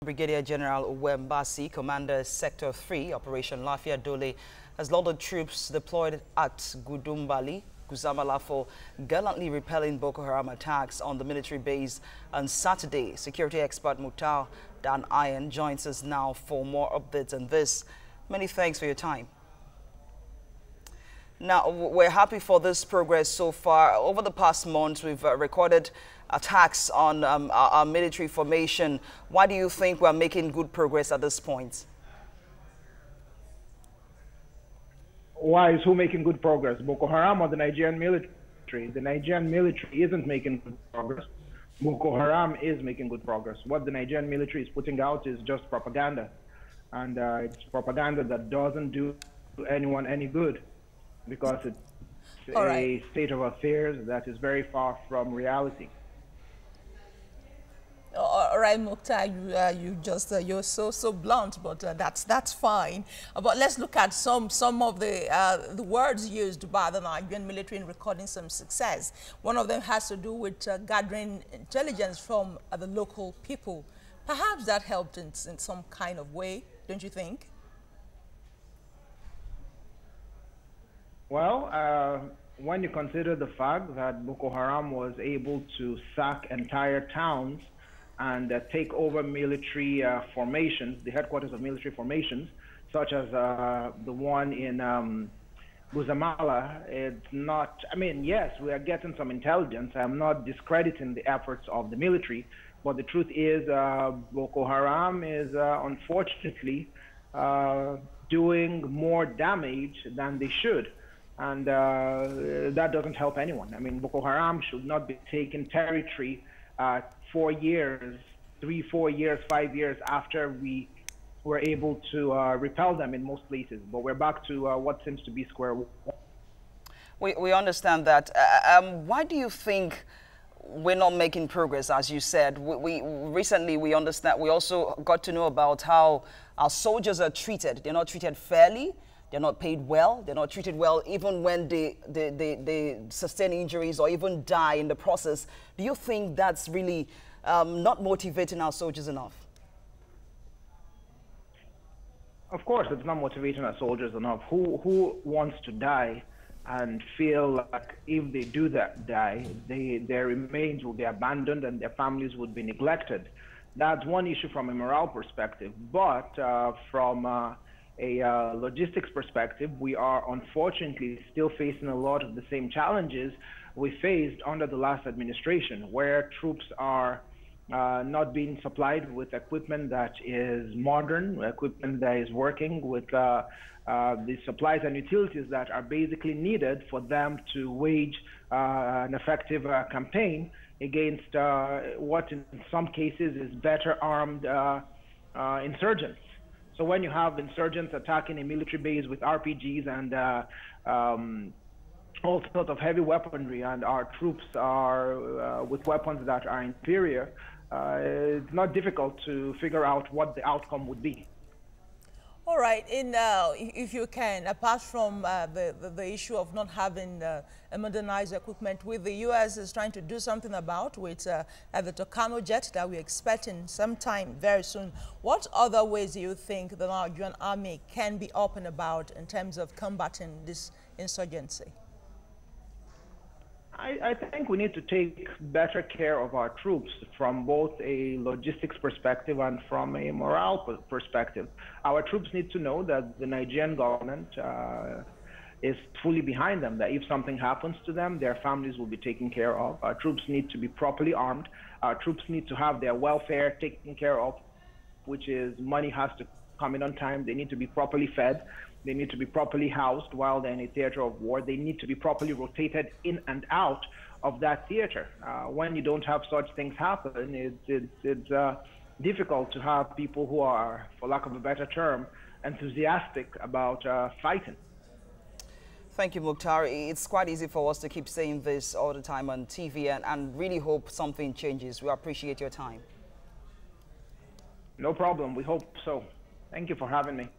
Brigadier General Uwembasi, Commander Sector 3, Operation Lafia Dole, has lauded troops deployed at Guzamala for gallantly repelling Boko Haram attacks on the military base on Saturday. Security expert Mukhtar Dan Iyan joins us now for more updates on this. Many thanks for your time. Now, we're happy for this progress so far. Over the past months, we've recorded attacks on our military formation. Why do you think we're making good progress at this point? Why is who making good progress? Boko Haram or the Nigerian military? The Nigerian military isn't making good progress. Boko Haram is making good progress. What the Nigerian military is putting out is just propaganda. And it's propaganda that doesn't do anyone any good, because it's a state of affairs that is very far from reality. All right, Mukhtar, you're so blunt, but that's fine. But let's look at some of the words used by the Nigerian military in recording some success. One of them has to do with gathering intelligence from the local people. Perhaps that helped in some kind of way, don't you think? Well, when you consider the fact that Boko Haram was able to sack entire towns and take over military formations, the headquarters of military formations, such as the one in Guzamala, it's not, I mean, yes, we are getting some intelligence. I'm not discrediting the efforts of the military, but the truth is Boko Haram is unfortunately doing more damage than they should. And that doesn't help anyone. I mean, Boko Haram should not be taking territory 4 years, 3, 4 years, 5 years after we were able to repel them in most places. But we're back to what seems to be square one. We understand that. Why do you think we're not making progress? As you said, recently we understand, we also got to know about how our soldiers are treated. They're not treated fairly. They're not paid well. They're not treated well even when they sustain injuries or even die in the process. Do you think that's really not motivating our soldiers enough? Of course, it's not motivating our soldiers enough. Who wants to die and feel like if they do die, their remains will be abandoned and their families would be neglected? That's one issue from a morale perspective. But from a logistics perspective, we are unfortunately still facing a lot of the same challenges we faced under the last administration, where troops are not being supplied with equipment that is modern, equipment that is working with the supplies and utilities that are basically needed for them to wage an effective campaign against what in some cases is better armed insurgents. So when you have insurgents attacking a military base with RPGs and all sorts of heavy weaponry, and our troops are with weapons that are inferior, it's not difficult to figure out what the outcome would be. All right, if you can, apart from the issue of not having modernized equipment, with the U.S. is trying to do something about with the Tucano jet that we're expecting sometime very soon. What other ways do you think the Nigerian army can be open about in terms of combating this insurgency? I think we need to take better care of our troops from both a logistics perspective and from a morale perspective. Our troops need to know that the Nigerian government is fully behind them, that if something happens to them, their families will be taken care of. Our troops need to be properly armed. Our troops need to have their welfare taken care of, which is money has to come in on time. They need to be properly fed. They need to be properly housed while they're in a theater of war. They need to be properly rotated in and out of that theater. When you don't have such things happen, it's difficult to have people who are, for lack of a better term, enthusiastic about fighting. Thank you, Mukhtar. It's quite easy for us to keep saying this all the time on TV and really hope something changes. We appreciate your time. No problem. We hope so. Thank you for having me.